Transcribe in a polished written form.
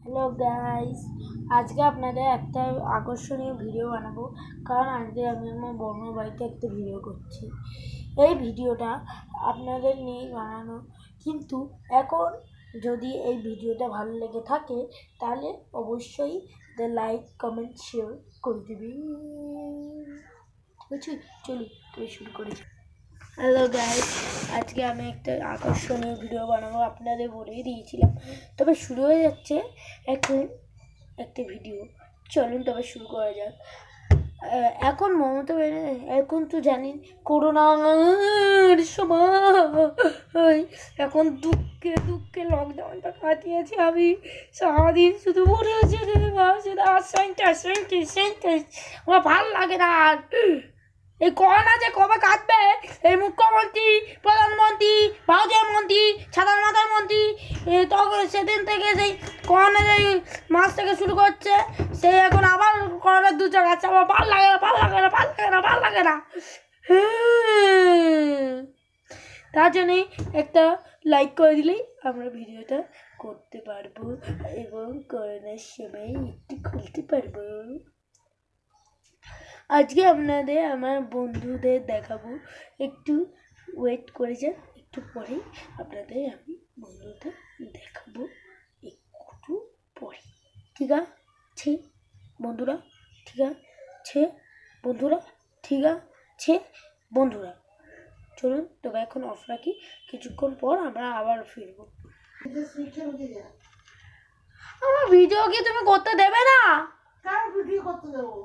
Hello guys, আজকে আপনাদের একটা আকর্ষণীয় ভিডিও বানাবো। কারণ আজকে আমি আমার বোনের বাড়িতে একটা ভিডিও করছি। এই ভিডিওটা আপনাদের নিয়েই বানানো, কিন্তু এখন যদি এই ভিডিওটা ভালো লেগে থাকে তাহলে অবশ্যই লাইক কমেন্ট শেয়ার করে দিবি। বুঝছি, চলুন তুই শুরু করি। হ্যালো গাইস, আজকে আমি একটা আকর্ষণীয় ভিডিও বানাবো, আপনাদের বলেই দিয়েছিলাম। তবে শুরু হয়ে যাচ্ছে এখন একটা ভিডিও। চলুন তবে শুরু করা যাক। এখন মমতা এখন তো জানেন করোনার সময়, এখন দুঃখে দুঃখে লকডাউনটা কাটিয়েছি আমি। সারাদিন শুধু মনে হচ্ছে আমার ভাল লাগে না আর। এই করোনা যে কবে কাটবে, এই মুখ্যমন্ত্রী, প্রধানমন্ত্রী, ভারতীয় মন্ত্রী, সাধারণ মাতার মন্ত্রী তখন সেদিন থেকে সেই করোনা যে মাস থেকে শুরু করছে, সে এখন আবার করোনার দু চার আছে। আমার ভাল লাগে না, ভাল লাগে না, ভাল লাগে না, ভাল লাগে না। তার জন্যই একটা লাইক করে দিলেই আমরা ভিডিওটা করতে পারবো এবং করোনার সময় একটু খুলতে পারবো। আজকে আপনাদের আমার বন্ধুদের দেখাবো, একটু ওয়েট করে যান, একটু পরেই আপনাদের আমি বন্ধুদের দেখাবো, একটু পরে। ঠিক আছে বন্ধুরা, ঠিক আছে বন্ধুরা, ঠিক আছে বন্ধুরা। চলুন তবে এখন অফ রাখি, কিছুক্ষণ পর আমরা আবার ফিরবো। আমার ভিডিও কি তুমি করতে দেবে না? কার ভিডিও করতে দেবো?